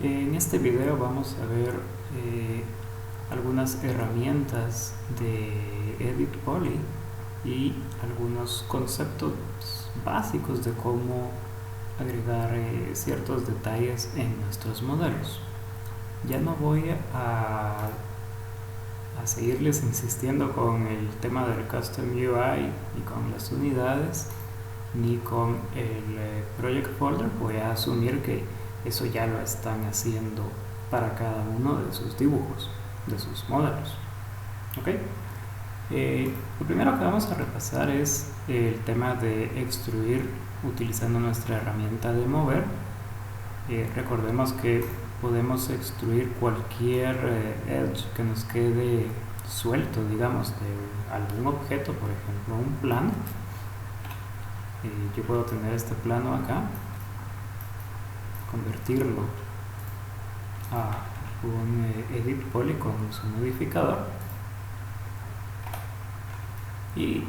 En este video vamos a ver algunas herramientas de Edit Poly y algunos conceptos básicos de cómo agregar ciertos detalles en nuestros modelos. Ya no voy a seguirles insistiendo con el tema del Custom UI y con las unidades ni con el Project Folder. Voy a asumir que eso ya lo están haciendo para cada uno de sus dibujos, de sus modelos. ¿Okay? Lo primero que vamos a repasar es el tema de extruir utilizando nuestra herramienta de mover. Recordemos que podemos extruir cualquier edge que nos quede suelto, digamos, de algún objeto, por ejemplo un plano. Yo puedo tener este plano acá, convertirlo a un Edit Poly con su modificador y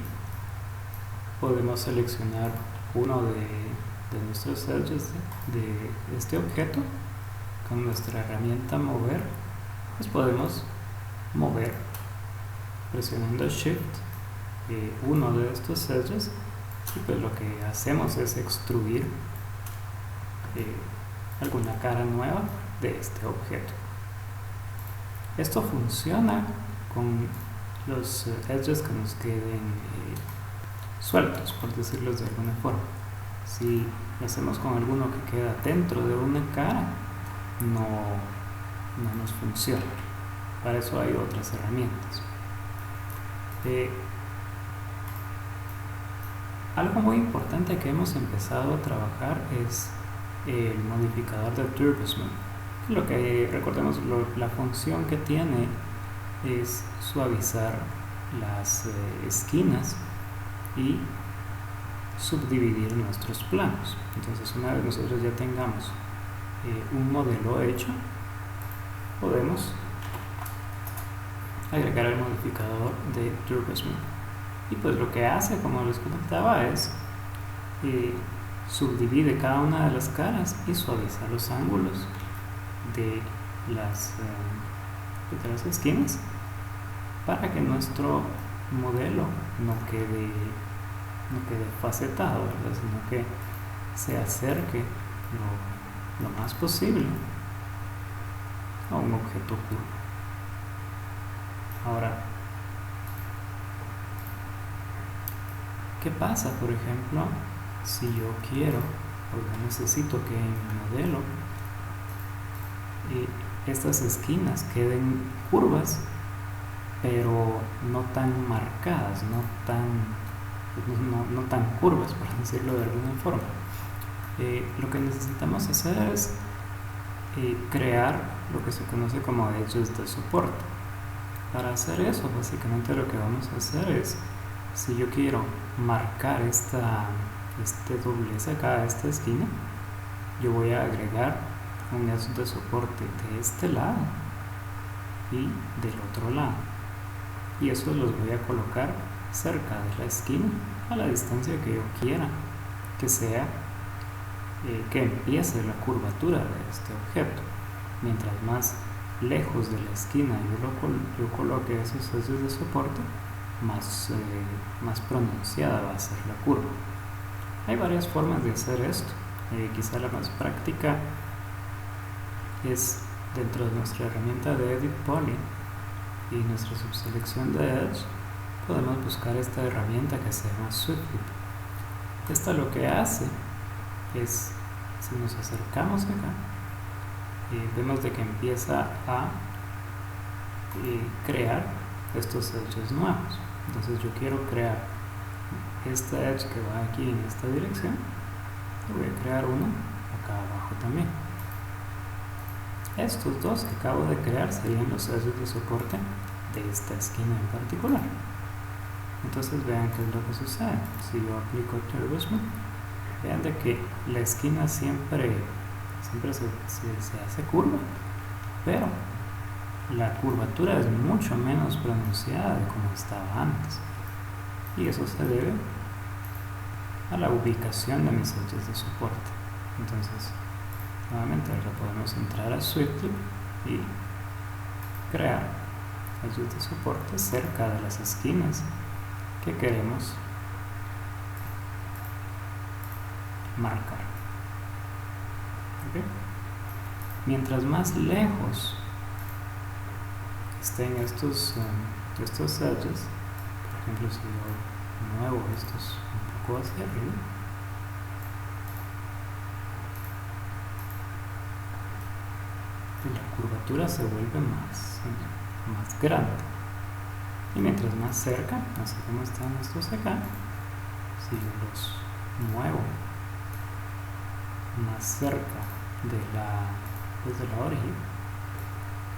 podemos seleccionar uno de nuestros edges de este objeto. Con nuestra herramienta mover, pues podemos mover presionando Shift uno de estos edges y pues lo que hacemos es extruir alguna cara nueva de este objeto. Esto funciona con los edges que nos queden sueltos, por decirlo de alguna forma. Si lo hacemos con alguno que queda dentro de una cara, no nos funciona. Para eso hay otras herramientas. Algo muy importante que hemos empezado a trabajar es el modificador de TurboSmooth. Lo que recordemos, la función que tiene es suavizar las esquinas y subdividir nuestros planos. Entonces, una vez nosotros ya tengamos un modelo hecho, podemos agregar el modificador de TurboSmooth. Y pues lo que hace, como les comentaba, es subdivide cada una de las caras y suaviza los ángulos de las esquinas para que nuestro modelo no quede facetado, ¿verdad? Sino que se acerque lo más posible a un objeto curvo. Ahora, ¿qué pasa, por ejemplo, si yo quiero o yo necesito que en mi modelo estas esquinas queden curvas, pero no tan marcadas, no tan curvas, por decirlo de alguna forma? Lo que necesitamos hacer es crear lo que se conoce como edges de soporte. Para hacer eso, básicamente lo que vamos a hacer es, si yo quiero marcar este doblez acá a esta esquina, yo voy a agregar un edge de soporte de este lado y del otro lado, y eso los voy a colocar cerca de la esquina a la distancia que yo quiera que sea, que empiece la curvatura de este objeto. Mientras más lejos de la esquina yo coloque esos edges de soporte, más pronunciada va a ser la curva. Hay varias formas de hacer esto. Quizá la más práctica es dentro de nuestra herramienta de Edit Poly y nuestra subselección de Edge. Podemos buscar esta herramienta que se llama Sweep. Esta lo que hace es, si nos acercamos acá, vemos de que empieza a crear estos edges nuevos. Entonces yo quiero crear este edge que va aquí en esta dirección, y voy a crear uno acá abajo también. Estos dos que acabo de crear serían los edges de soporte de esta esquina en particular. Entonces vean qué es lo que sucede. Si yo aplico TurboSmooth, vean de que la esquina siempre se hace curva, pero la curvatura es mucho menos pronunciada de como estaba antes, y eso se debe a la ubicación de mis edges de soporte. Entonces Nuevamente ahora podemos entrar a SweetLoop y crear edges de soporte cerca de las esquinas que queremos marcar. ¿Okay? Mientras más lejos estén estos edges, por ejemplo, si yo muevo estos un poco hacia arriba, la curvatura se vuelve más grande. Y mientras más cerca, así como están estos acá, si yo los muevo más cerca desde la orilla,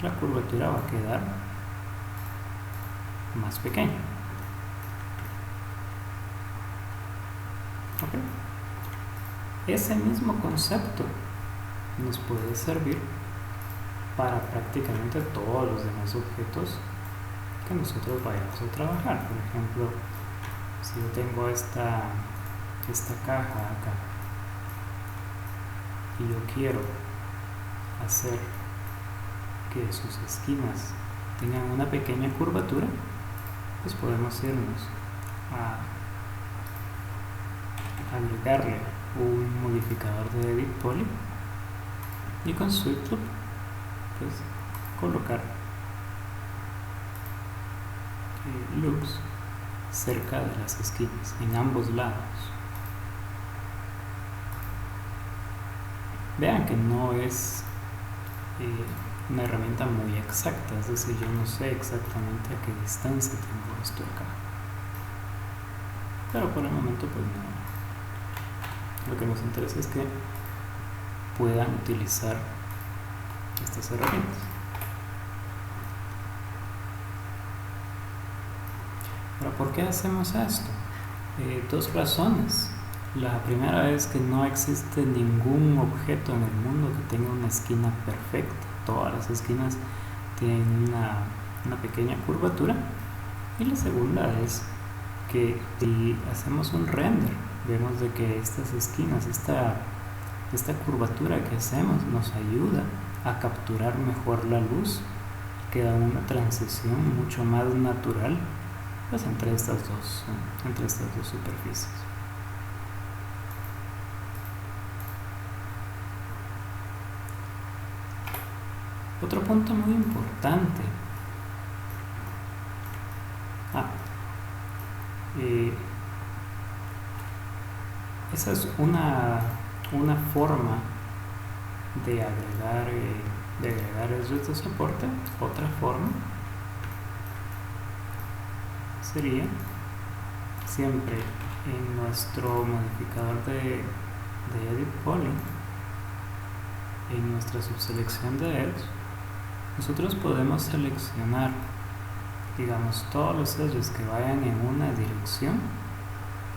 la curvatura va a quedar más pequeña. ¿Okay? Ese mismo concepto nos puede servir para prácticamente todos los demás objetos que nosotros vayamos a trabajar. Por ejemplo, si yo tengo esta caja acá y yo quiero hacer que sus esquinas tengan una pequeña curvatura, pues podemos irnos a agregarle un modificador de Edit Poly y con SweetLoop pues colocar loops cerca de las esquinas en ambos lados. Vean que no es una herramienta muy exacta, es decir, yo no sé exactamente a qué distancia tengo esto acá, pero por el momento pues no. Lo que nos interesa es que puedan utilizar estas herramientas. Ahora, ¿por qué hacemos esto? Dos razones. La primera es que no existe ningún objeto en el mundo que tenga una esquina perfecta. Todas las esquinas tienen una pequeña curvatura. Y la segunda es que si hacemos un render, vemos de que estas esquinas, esta curvatura que hacemos nos ayuda a capturar mejor la luz. Queda una transición mucho más natural pues entre estas dos superficies. Otro punto muy importante. Esa es una forma de agregar edges de soporte. Otra forma sería siempre en nuestro modificador de Edit Poly, en nuestra subselección de Edge, nosotros podemos seleccionar, digamos, todos los edges que vayan en una dirección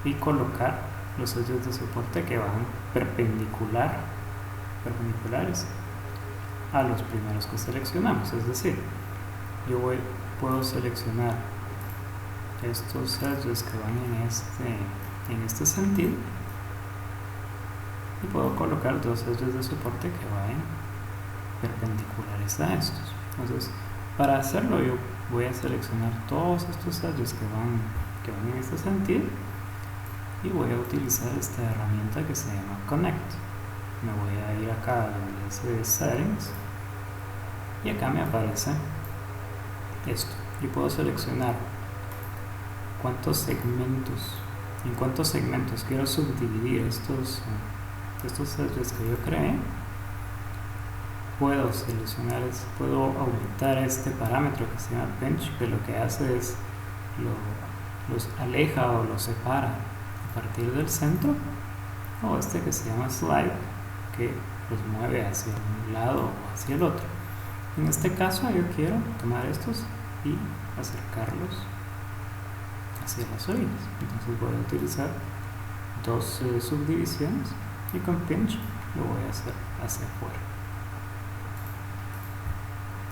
y colocar los edges de soporte que van perpendiculares a los primeros que seleccionamos. Es decir, yo puedo seleccionar estos edges que van en este sentido y puedo colocar dos edges de soporte que vayan perpendiculares a estos. Entonces, para hacerlo yo voy a seleccionar todos estos edges que van en este sentido y voy a utilizar esta herramienta que se llama Connect. Me voy a ir acá donde dice Settings y acá me aparece esto. Yo puedo seleccionar en cuántos segmentos quiero subdividir estos edges que yo creé. Puedo aumentar este parámetro que se llama Pinch, que lo que hace es los aleja o los separa a partir del centro, o este que se llama Slide, que los mueve hacia un lado o hacia el otro. En este caso yo quiero tomar estos y acercarlos hacia las orillas. Entonces voy a utilizar dos subdivisiones y con Pinch lo voy a hacer hacia afuera.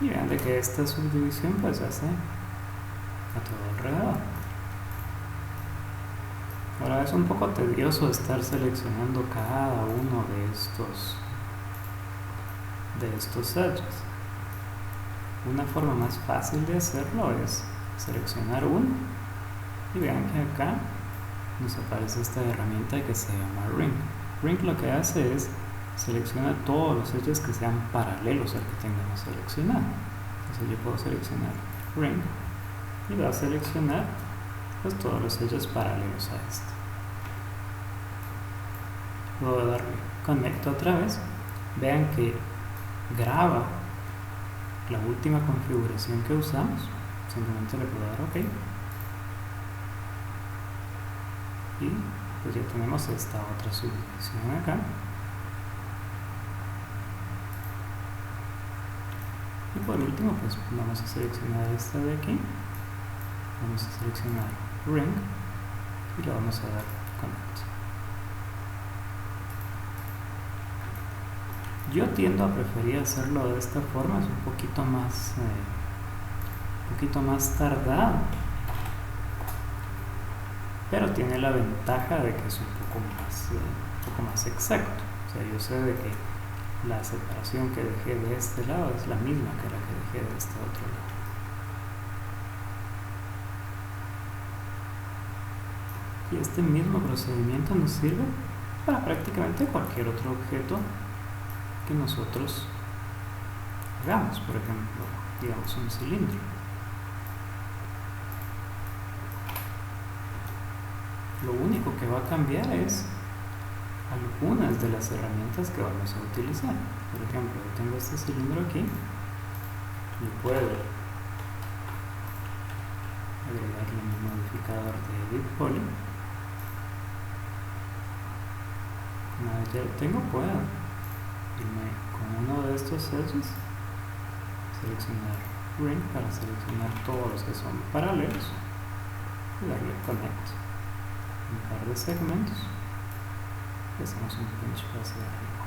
Y vean de que esta subdivisión pues hace a todo alrededor. Ahora es un poco tedioso estar seleccionando cada uno de estos de estos edges. Una forma más fácil de hacerlo es seleccionar uno y vean que acá nos aparece esta herramienta que se llama Ring. Ring lo que hace es selecciona todos los edges que sean paralelos al que tengamos seleccionado. Entonces yo puedo seleccionar Ring y va a seleccionar pues todos los edges paralelos a este. Puedo darle Connect otra vez. Vean que graba la última configuración que usamos. Simplemente le puedo dar OK. Y pues ya tenemos esta otra subdivisión acá. Y por último pues vamos a seleccionar esta de aquí. Vamos a seleccionar Ring y le vamos a dar Connect. Yo tiendo a preferir hacerlo de esta forma, es un poquito más tardado, pero tiene la ventaja de que es un poco más exacto. O sea, yo sé de que la separación que dejé de este lado es la misma que la que dejé de este otro lado. Y este mismo procedimiento nos sirve para prácticamente cualquier otro objeto que nosotros hagamos. Por ejemplo, digamos un cilindro. Lo único que va a cambiar es algunas de las herramientas que vamos a utilizar. Por ejemplo, yo tengo este cilindro aquí y puedo agregarle mi modificador de Edit Poly. Una vez ya lo tengo, puedo irme con uno de estos edges, seleccionar Ring para seleccionar todos los que son paralelos y darle Connect. Un par de segmentos y hacemos un pinch hacia arriba.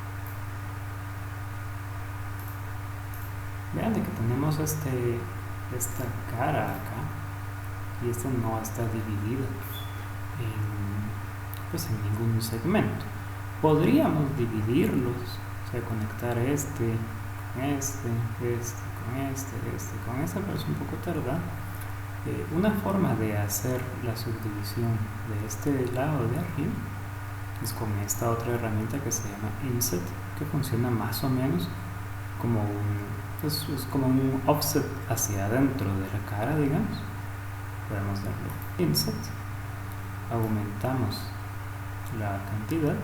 Vean de que tenemos esta cara acá y esta no está dividida en ningún segmento. Podríamos dividirlos, o sea, conectar este con este, con este, pero es un poco tardado. Una forma de hacer la subdivisión de este lado de arriba es con esta otra herramienta que se llama Inset, que funciona más o menos como como un offset hacia adentro de la cara, digamos. Podemos darle Inset, aumentamos la cantidad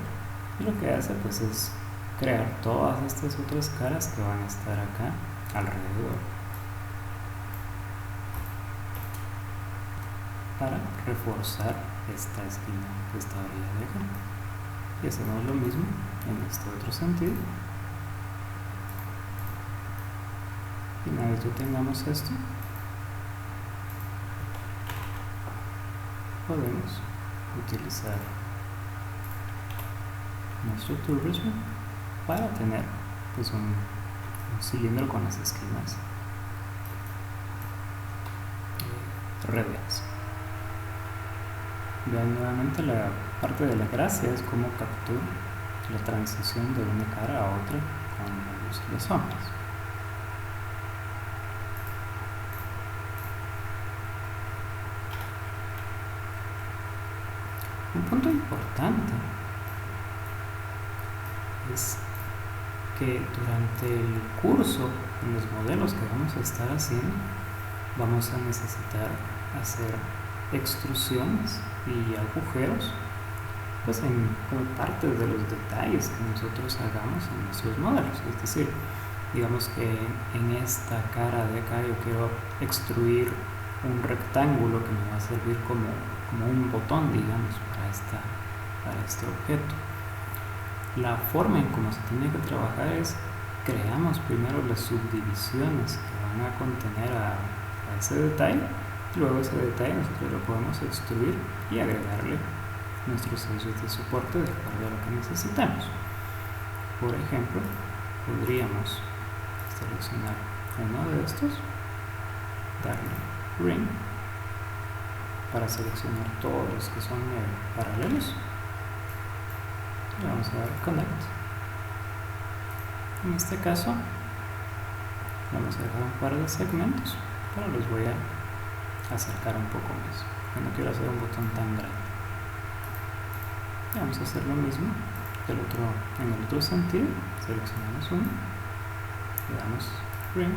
y lo que hace pues es crear todas estas otras caras que van a estar acá alrededor para reforzar esta esquina que está orilla de acá. Y hacemos lo mismo en este otro sentido. Y una vez ya tengamos esto, podemos utilizar nuestro Tool Regime para tener pues un cilindro con las esquinas radiales. Vean nuevamente la parte de la gracia es cómo captura la transición de una cara a otra con la luz y las sombras. Un punto importante es que durante el curso, en los modelos que vamos a estar haciendo, vamos a necesitar hacer extrusiones y agujeros pues como parte de los detalles que nosotros hagamos en nuestros modelos. Es decir, digamos que en esta cara de acá yo quiero extruir un rectángulo que me va a servir como un botón, digamos, para este objeto. La forma en cómo se tiene que trabajar es creamos primero las subdivisiones que van a contener a ese detalle. Luego ese detalle nosotros lo podemos extruir y agregarle nuestros sellos de soporte de acuerdo a lo que necesitamos. Por ejemplo, podríamos seleccionar uno de estos, darle Ring para seleccionar todos los que son paralelos. Le vamos a dar Connect. En este caso Vamos a dejar un par de segmentos, pero los voy a acercar un poco más. Yo no quiero hacer un botón tan grande. Y vamos a hacer lo mismo en el otro sentido. Seleccionamos uno, le damos Bring,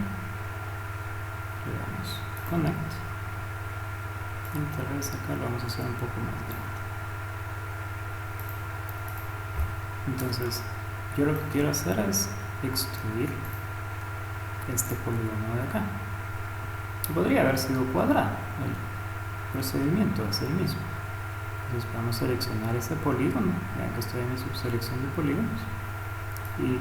le damos Connect, y tal vez acá lo vamos a hacer un poco más grande. Entonces, yo lo que quiero hacer es extruir este polígono de acá. Podría haber sido cuadrado, el procedimiento es el mismo. Entonces vamos a seleccionar ese polígono. Vean que estoy en mi subselección de polígonos y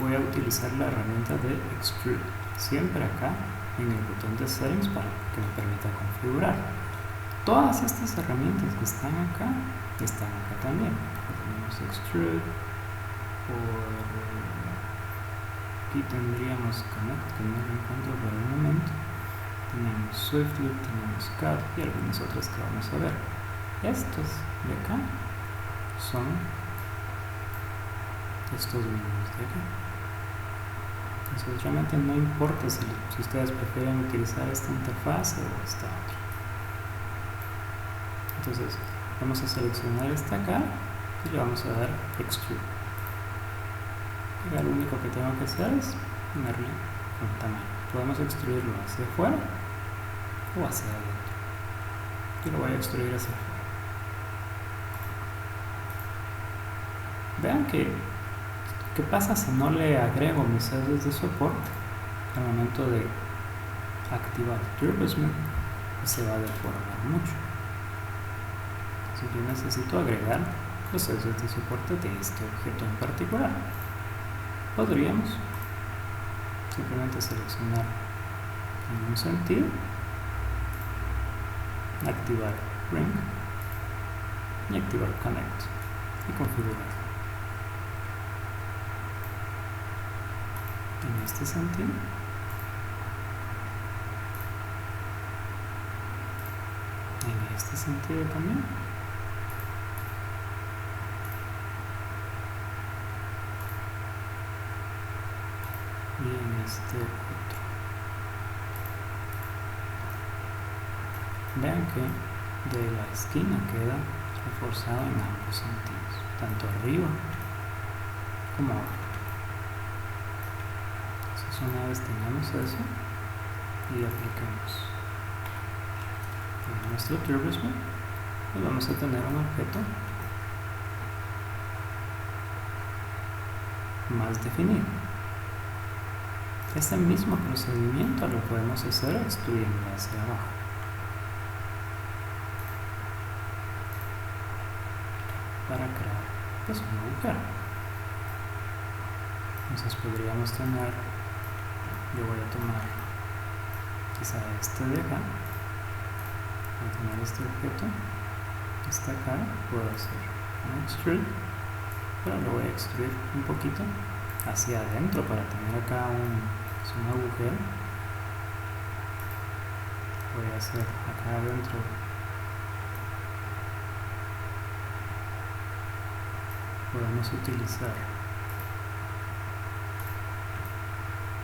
voy a utilizar la herramienta de Extrude, siempre acá en el botón de Settings para que me permita configurar. Todas estas herramientas que están acá también. Tenemos Extrude, aquí tendríamos Connect, que no lo encuentro por el momento. Tenemos SwiftLoop, tenemos Cut y algunas otras que vamos a ver. Estos de acá son estos mismos de acá. Entonces realmente no importa si ustedes prefieren utilizar esta interfaz o esta otra. Entonces vamos a seleccionar esta acá y le vamos a dar Extrude. Y lo único que tengo que hacer es ponerle un tamaño. Podemos extruirlo hacia afuera o hacia adentro. Yo lo voy a extruir hacia afuera. Vean ¿qué pasa si no le agrego mis celdas de soporte? Al momento de activar TurboSmooth se va a deformar mucho. Si yo necesito agregar los celdas de soporte de este objeto en particular, podríamos simplemente seleccionar en un sentido, activar Bring y activar Connect y configurar. En este sentido, en este sentido también, y en este otro. Vean que de la esquina queda reforzado en ambos sentidos, tanto arriba como abajo. Una vez tengamos eso y aplicamos en nuestro TurboSmooth, pues vamos a tener un objeto más definido. Este mismo procedimiento lo podemos hacer extruyendo hacia abajo. Para crear pues un agujero. Entonces podríamos tener, yo voy a tomar quizá este de acá, voy a tomar este objeto, está acá, puedo hacer un extrude, pero lo voy a extruir un poquito hacia adentro para tener acá un agujero. Voy a hacer acá adentro podemos utilizar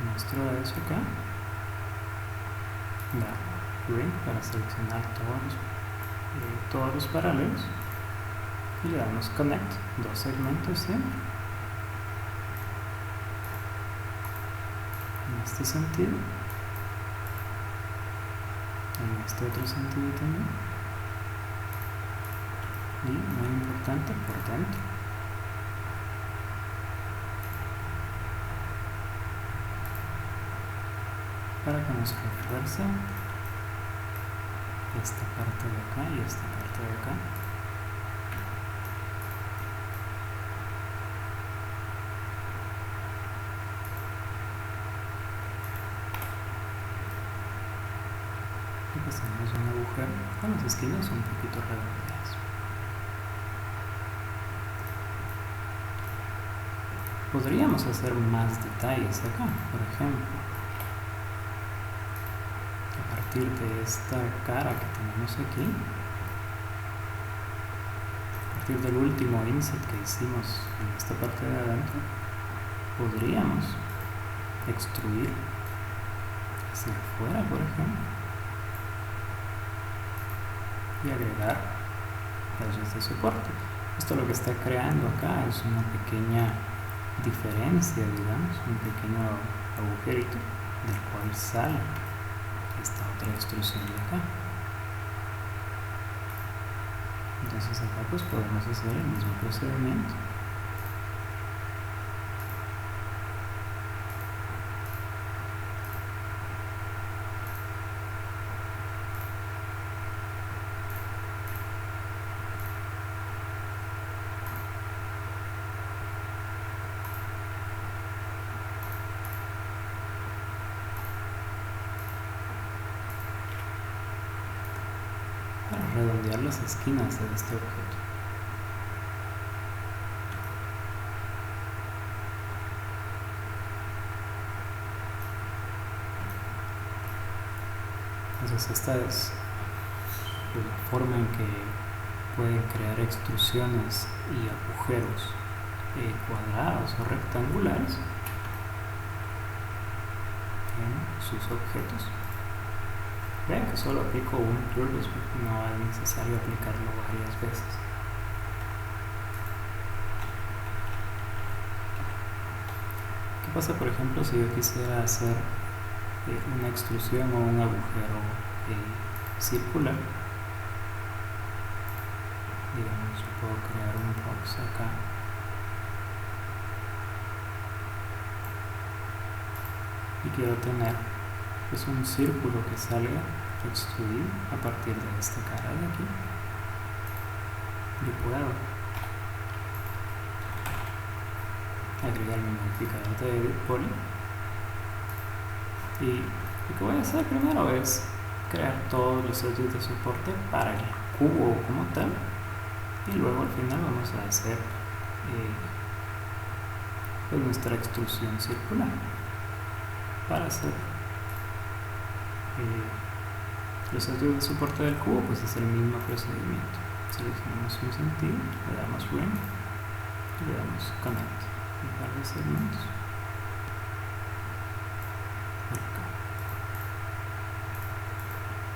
nuestro eso acá, dar Ring para seleccionar todos los paralelos y le damos Connect, dos segmentos siempre en este sentido, en este otro sentido también, y muy importante por dentro. Para que nos refuerce esta parte de acá y esta parte de acá. Y pues tenemos un agujero con las esquinas un poquito redondeadas. Podríamos hacer más detalles acá, por ejemplo. De esta cara que tenemos aquí, a partir del último inset que hicimos en esta parte de adentro, podríamos extruir hacia afuera, por ejemplo, y agregar rayos de soporte. Esto lo que está creando acá es una pequeña diferencia, digamos, un pequeño agujerito del cual sale esta otra extrusión de acá. Entonces acá pues podemos hacer el mismo procedimiento. Para redondear las esquinas de este objeto. Entonces esta es la forma en que pueden crear extrusiones y agujeros cuadrados o rectangulares en sus objetos. Vean que solo aplico un TurboSmith, no es necesario aplicarlo varias veces. ¿Qué pasa, por ejemplo, si yo quisiera hacer una extrusión o un agujero circular? Digamos, yo puedo crear un box acá. Y quiero tener pues un círculo que salga extruido a partir de esta cara de aquí. Yo puedo agregar mi modificador de Edit Poly, y lo que voy a hacer primero es crear todos los edges de soporte para el cubo como tal, y luego al final vamos a hacer pues nuestra extrusión circular. Para hacer los edges de soporte del cubo pues es el mismo procedimiento. Seleccionamos un sentido, le damos Ring y le damos Connect, un par de segmentos por acá,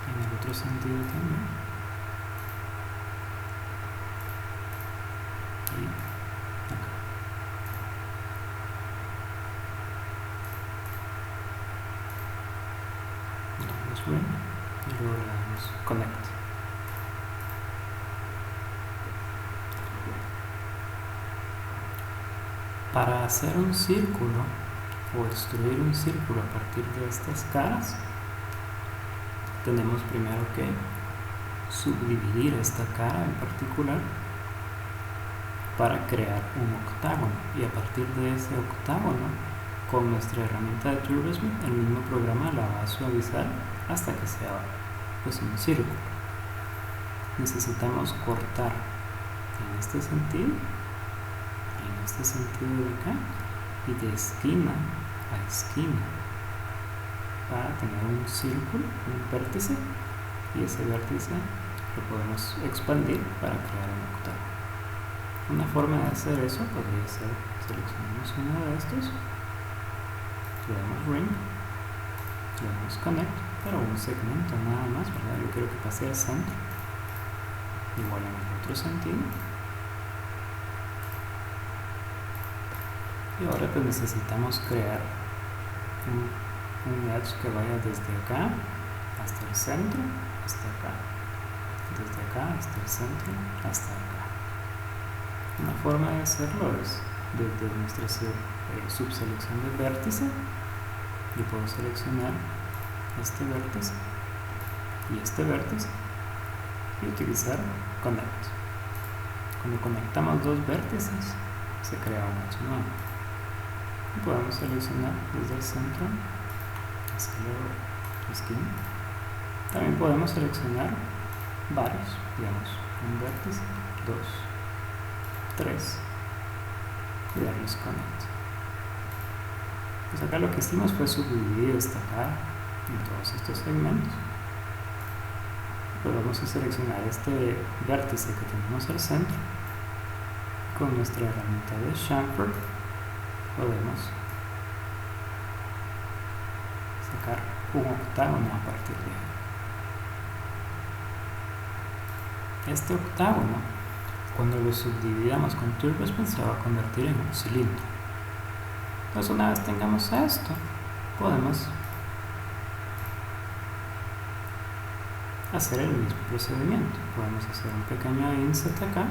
en el otro sentido también, y acá. Le damos Ring y luego le damos Connect. Para hacer un círculo o extruir un círculo a partir de estas caras, tenemos primero que subdividir esta cara en particular para crear un octágono, y a partir de ese octágono, con nuestra herramienta de TurboSmith, el mismo programa la va a suavizar hasta que sea pues un círculo. Necesitamos cortar en este sentido, de acá, y de esquina a esquina para tener un círculo, un vértice, y ese vértice lo podemos expandir para crear un octágono. Una forma de hacer eso podría ser, seleccionamos uno de estos, le damos Ring, le damos Connect, pero un segmento nada más, ¿verdad? Yo quiero que pase al centro, igual en el otro sentido. Y ahora pues necesitamos crear un edge que vaya desde acá hasta el centro, hasta acá, desde acá hasta el centro, hasta acá. Una forma de hacerlo es desde nuestra subselección de vértice. Yo puedo seleccionar este vértice y utilizar Connect. Cuando conectamos dos vértices se crea un edge nuevo. Y podemos seleccionar desde el centro hacia la esquina. También podemos seleccionar varios, digamos, un vértice, 2, 3, y darles Connect. Pues acá lo que hicimos fue subdividir esta cara en todos estos segmentos. Pues vamos a seleccionar este vértice que tenemos al centro. Con nuestra herramienta de chamfer podemos sacar un octágono a partir de ahí. Este octágono, cuando lo subdividamos con TurboSmith, se va a convertir en un cilindro. Entonces, una vez tengamos esto, podemos hacer el mismo procedimiento. Podemos hacer un pequeño inset acá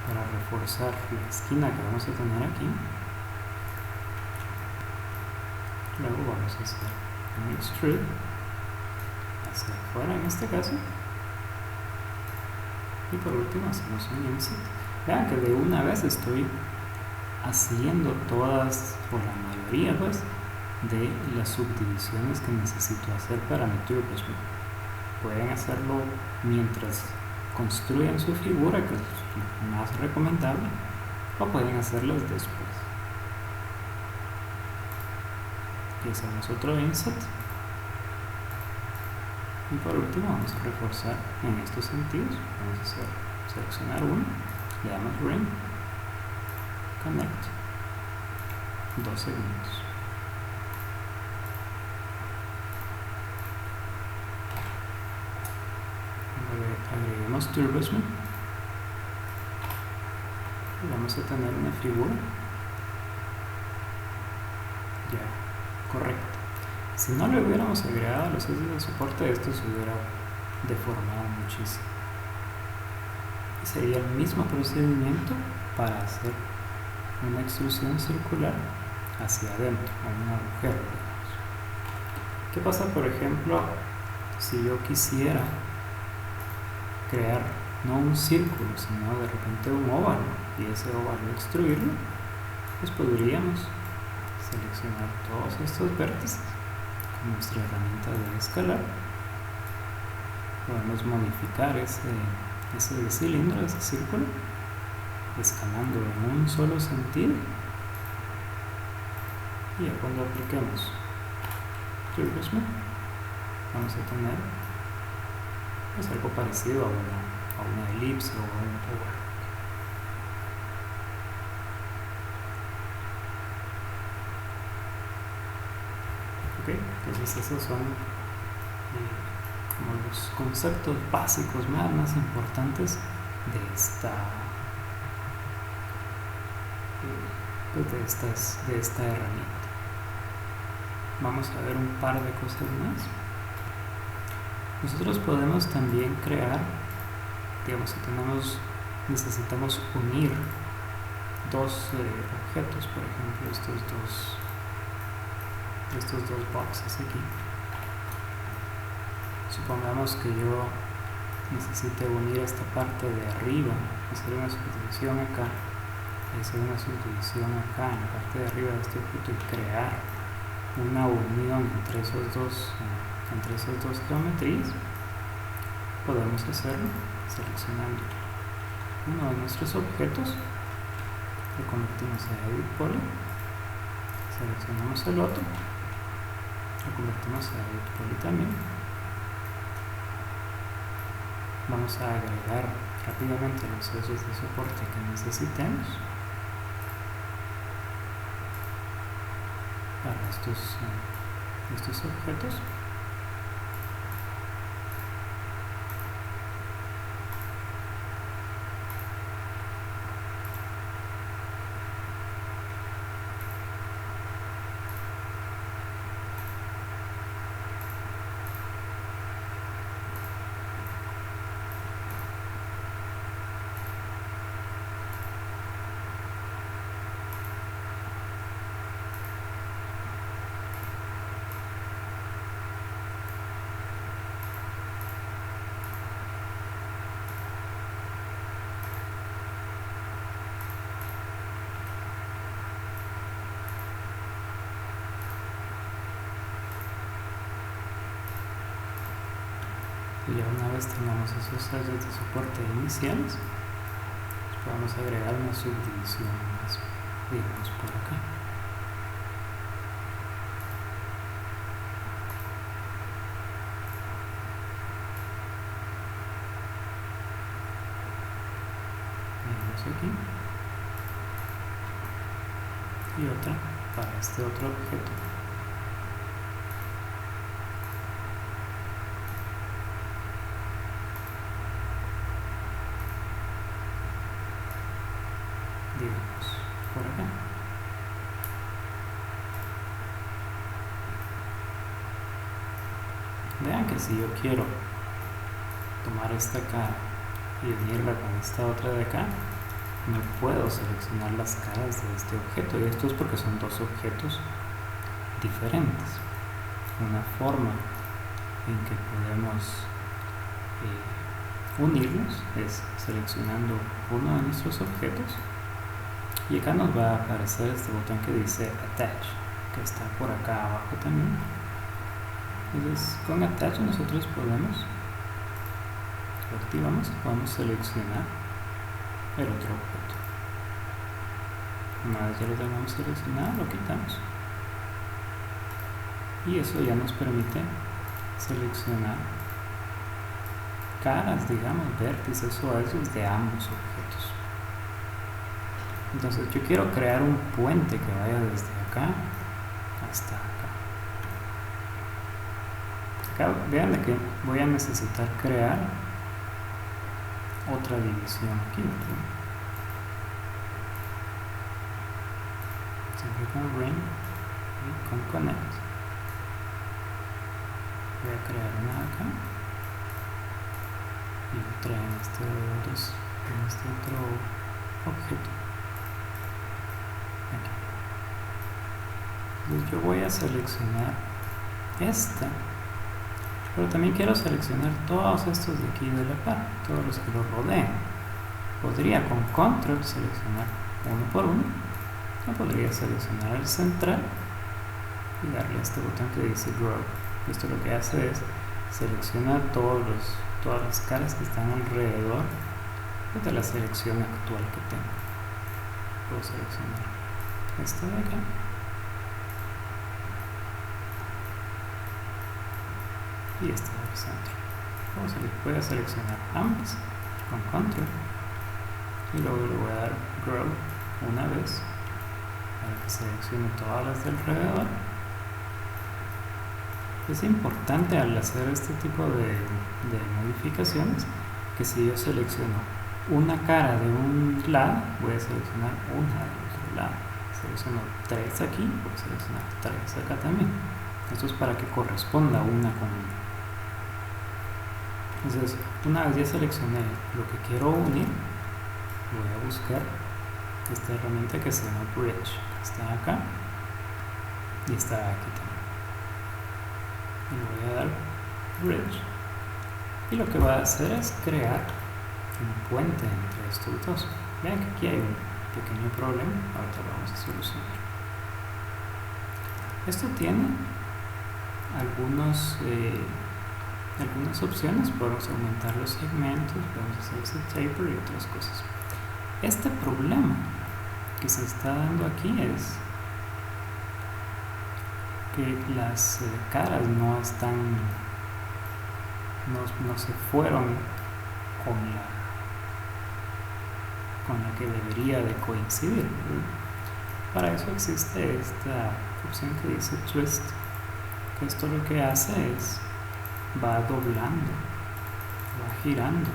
para reforzar la esquina que vamos a tener aquí. Luego vamos a hacer un extrude hacia afuera en este caso. Y por último hacemos un inset. Vean que de una vez estoy haciendo todas, o la mayoría pues, de las subdivisiones que necesito hacer para mi TurboSmith. Pueden hacerlo mientras construyen su figura, que es lo más recomendable, o pueden hacerlas después. Aquí hacemos otro inset. Y por último vamos a reforzar en estos sentidos. Vamos a seleccionar uno, le damos ring, connect, 2 segmentos. Agreguemos TurboSmith. Vamos a tener una figura ya correcta. Si no le hubiéramos agregado los ejes de soporte, esto se hubiera deformado muchísimo. Y sería el mismo procedimiento para hacer una extrusión circular hacia adentro, a un agujero, digamos. ¿Qué pasa, por ejemplo, si yo quisiera crear no un círculo, sino de repente un óvalo, y ese óvalo extruirlo? Pues podríamos seleccionar todos estos vértices con nuestra herramienta de escalar. Podemos modificar ese cilindro, ese círculo, escalando en un solo sentido, y ya cuando apliquemos TurboSmith vamos a tener pues algo parecido a una elipse o a un óvalo. Ok, entonces esos son como los conceptos básicos más importantes de esta herramienta. Vamos a ver un par de cosas más. Nosotros podemos también crear, digamos, si necesitamos unir dos objetos, por ejemplo, estos dos boxes aquí. Supongamos que yo necesite unir esta parte de arriba, hacer una subdivisión acá, y hacer una subdivisión acá en la parte de arriba de este objeto y crear una unión entre esas dos geometrías. Podemos hacerlo seleccionando uno de nuestros objetos, lo convertimos a Edit Poly, seleccionamos el otro, lo convertimos a Edit Poly también. Vamos a agregar rápidamente los ejes de soporte que necesitemos para estos objetos. Y ya una vez tengamos esos ejes de soporte iniciales, pues podemos agregar una subdivisión más, digamos, por acá. Vemos aquí. Y otra para este otro objeto Vean que si yo quiero tomar esta cara y unirla con esta otra de acá, no puedo seleccionar las caras de este objeto, y esto es porque son dos objetos diferentes. Una forma en que podemos unirlos es seleccionando uno de nuestros objetos, y acá nos va a aparecer este botón que dice Attach, que está por acá abajo también. Entonces con Attach nosotros podemos, lo activamos, podemos seleccionar el otro objeto. Una vez ya lo tengamos seleccionado, lo quitamos, y eso ya nos permite seleccionar caras, digamos, vértices o esos de ambos objetos. Entonces yo quiero crear un puente que vaya desde acá hasta acá. Acá vean de que voy a necesitar crear otra división aquí, ¿no? Siempre con ring y con connect. Voy a crear una acá y otra en este otro objeto. Aquí. Entonces yo voy a seleccionar esta, pero también quiero seleccionar todos estos de aquí de la par, todos los que lo rodean. Podría con control seleccionar uno por uno, o podría seleccionar el central y darle a este botón que dice Grow. Esto lo que hace es seleccionar todas las caras que están alrededor de la selección actual que tengo. Puedo seleccionar esta de acá y esta del centro. Voy a seleccionar ambas con control y luego le voy a dar Grow una vez para que seleccione todas las de alrededor. Es importante al hacer este tipo de modificaciones que si yo selecciono una cara de un lado, voy a seleccionar una del otro lado. Selecciono 3 aquí, voy a seleccionar 3 acá también. Esto es para que corresponda una con una. Entonces, una vez ya seleccioné lo que quiero unir, voy a buscar esta herramienta que se llama Bridge, que está acá y está aquí también. Y le voy a dar Bridge, y lo que va a hacer es crear un puente entre estos dos. Vean que aquí hay un pequeño problema, ahorita lo vamos a solucionar. Esto tiene algunas opciones. Podemos aumentar los segmentos, podemos hacer ese taper y otras cosas. Este problema que se está dando aquí es que las caras no se fueron con la que debería de coincidir, ¿verdad? Para eso existe esta opción que dice Twist, que esto lo que hace es va doblando, va girando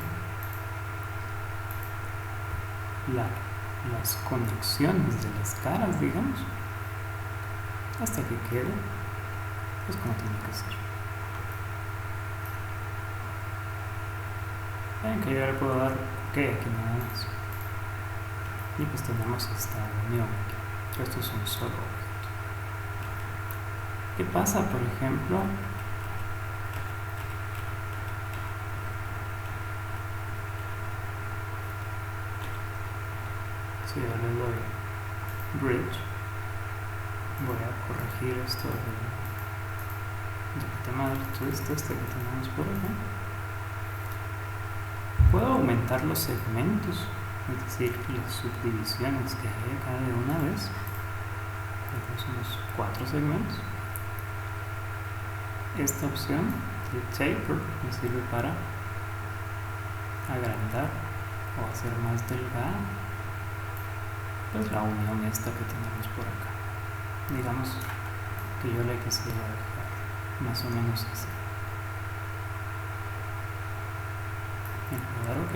las conexiones de las caras, digamos, hasta que quede pues como tiene que ser. Vean que yo le puedo dar OK aquí nada más, y pues tenemos esta unión aquí. Esto es un solo objeto. ¿Qué pasa, por ejemplo, si yo le doy Bridge? Voy a corregir esto del tema del twist este que tenemos por acá. Puedo aumentar los segmentos, es decir, las subdivisiones que hay acá de una vez. Tenemos unos 4 segmentos. Esta opción de taper me sirve para agrandar o hacer más delgada pues la unión esta que tenemos por acá. Digamos que yo la quisiera dejar más o menos así. Y le voy a dar OK.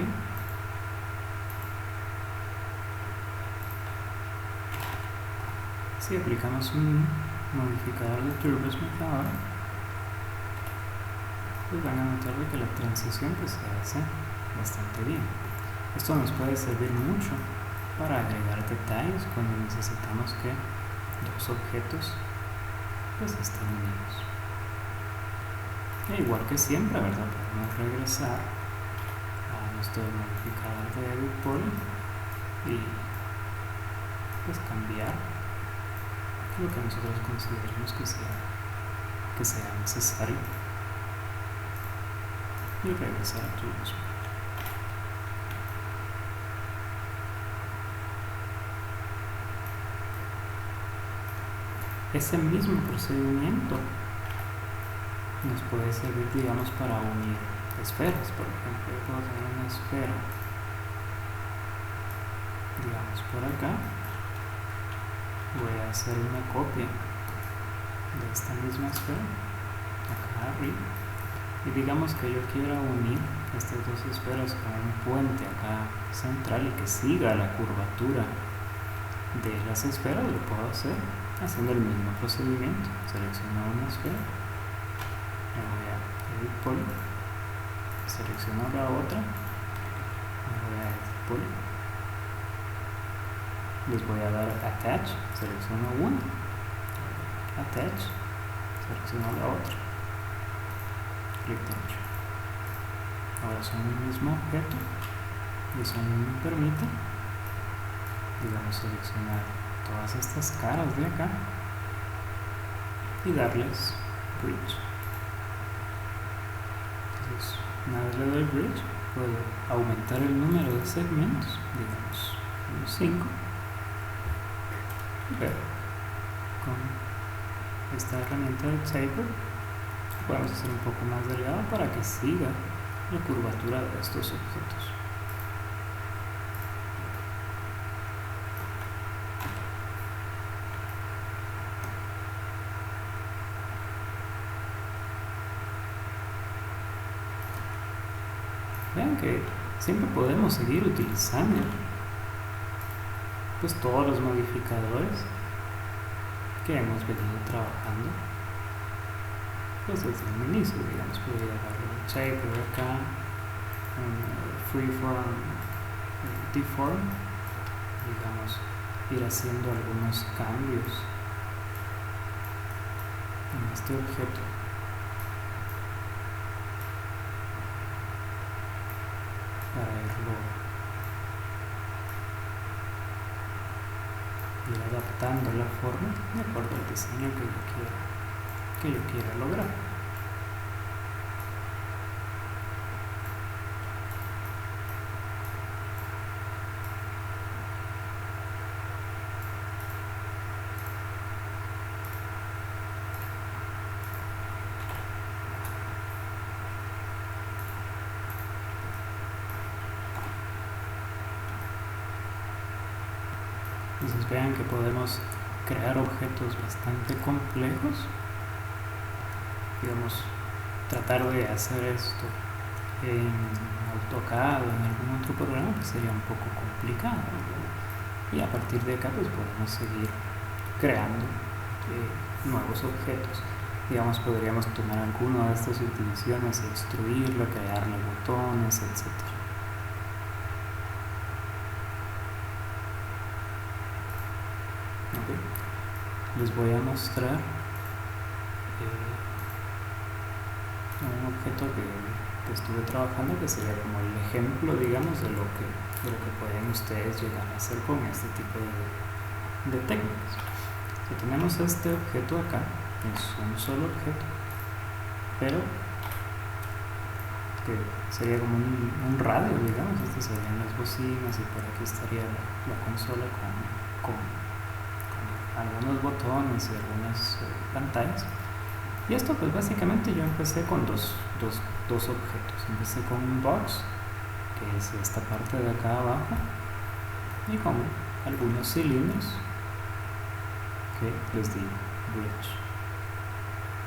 Si aplicamos un modificador de TurboSmith ahora, pues van a notar de que la transición pues se hace bastante bien. Esto nos puede servir mucho para agregar detalles cuando necesitamos que dos objetos pues estén unidos. E igual que siempre, ¿verdad? Podemos regresar a nuestro modificador de Edit Poly y pues cambiar lo que nosotros consideremos que sea necesario y regresar a todos. Ese mismo procedimiento nos puede servir, digamos, para unir esferas. Por ejemplo, yo puedo tener una esfera, digamos, por acá. Voy a hacer una copia de esta misma esfera acá arriba, y digamos que yo quiera unir estas dos esferas con un puente acá central y que siga la curvatura de las esferas. Lo puedo hacer haciendo el mismo procedimiento. Selecciono una esfera, me voy a Edit Poly, selecciono la otra, me voy a Edit Poly, les voy a dar Attach, selecciono una, Attach, selecciono la otra, clic derecho. Ahora son el mismo objeto y eso me permite, digamos, seleccionar todas estas caras de acá y darles Bridge. Entonces, una vez le doy Bridge, puedo aumentar el número de segmentos, digamos, unos 5. Y ver, con esta herramienta de Taper podemos hacer un poco más delgado para que siga la curvatura de estos objetos. Vean que siempre podemos seguir utilizando pues todos los modificadores que hemos venido trabajando pues desde el inicio. Digamos, podría darle un taper acá, un freeform, deform, digamos, ir haciendo algunos cambios en este objeto para ir adaptando la forma de acuerdo al diseño que yo quiera lograr. Entonces vean que podemos crear objetos bastante complejos. Digamos, tratar de hacer esto en AutoCAD o en algún otro programa pues sería un poco complicado, ¿no? Y a partir de acá pues podemos seguir creando nuevos objetos. Digamos, podríamos tomar alguna de estas subdivisiones y extruirlo, crearle botones, etc. Les voy a mostrar un objeto que estuve trabajando, que sería como el ejemplo, digamos, de lo que pueden ustedes llegar a hacer con este tipo de técnicas. Si tenemos este objeto acá, es un solo objeto, pero que sería como un radio, digamos. Estas serían las bocinas y por aquí estaría la consola con algunos botones y algunas pantallas. Y esto pues básicamente yo empecé con dos objetos. Empecé con un box, que es esta parte de acá abajo, y con algunos cilindros que les di bridge.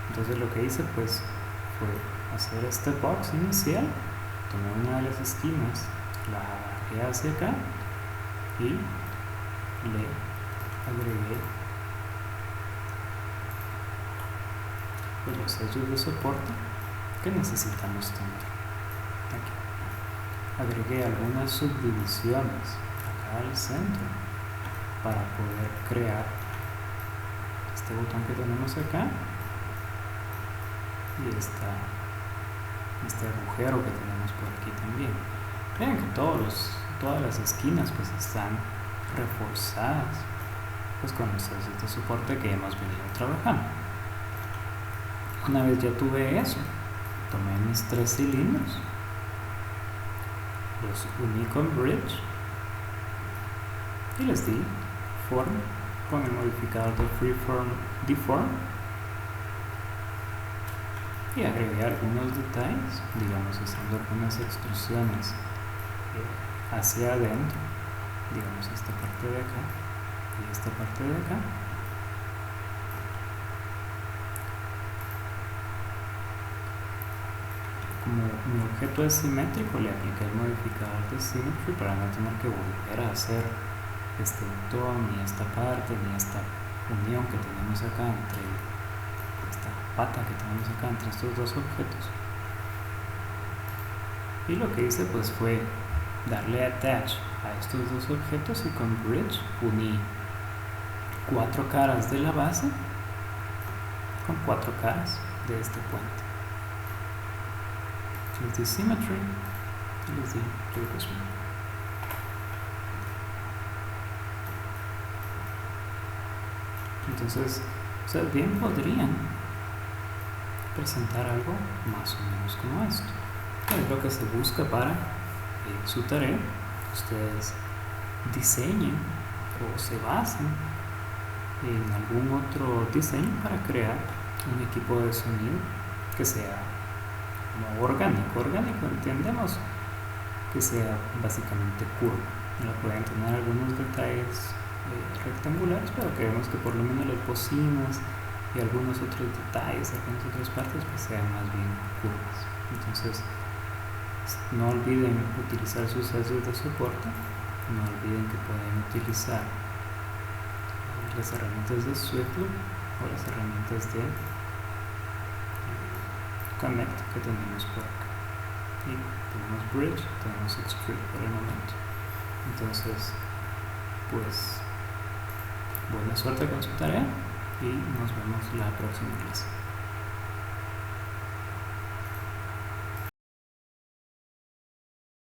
Entonces lo que hice pues fue hacer este box inicial, tomé una de las esquinas, la bajé hacia acá y le agregué pues los sellos de soporte que necesitamos tener. Aquí agregué algunas subdivisiones acá al centro para poder crear este botón que tenemos acá y este agujero que tenemos por aquí también. Vean que todas las esquinas pues están reforzadas pues con los ejes de soporte que hemos venido trabajando. Una vez ya tuve eso, tomé mis 3 cilindros, los uní con bridge y les di form con el modificador de freeform deform y agregué algunos detalles, digamos haciendo algunas extrusiones hacia adentro, digamos esta parte de acá y esta parte de acá. Como mi objeto es simétrico, le apliqué el modificador de symmetry para no tener que volver a hacer este botón, ni esta parte, ni esta unión que tenemos acá entre esta pata que tenemos acá entre estos dos objetos. Y lo que hice pues fue darle attach a estos dos objetos y con bridge uní 4 caras de la base con 4 caras de este puente. Les di symmetry y les di reinforcement. Entonces, ustedes bien podrían presentar algo más o menos como esto. Es lo que se busca para su tarea. Ustedes diseñen o se basen en algún otro diseño para crear un equipo de sonido que sea como orgánico. Orgánico entendemos que sea básicamente curvo. No pueden tener algunos detalles rectangulares, pero queremos que por lo menos las bocinas y algunos otros detalles, algunas otras partes pues sean más bien curvas. Entonces no olviden utilizar sus sesgos de soporte, no olviden que pueden utilizar las herramientas de SwiftLoop o las herramientas de Connect que tenemos por acá. Y tenemos Bridge, tenemos Extrude por el momento. Entonces, pues buena suerte con su tarea y nos vemos la próxima clase.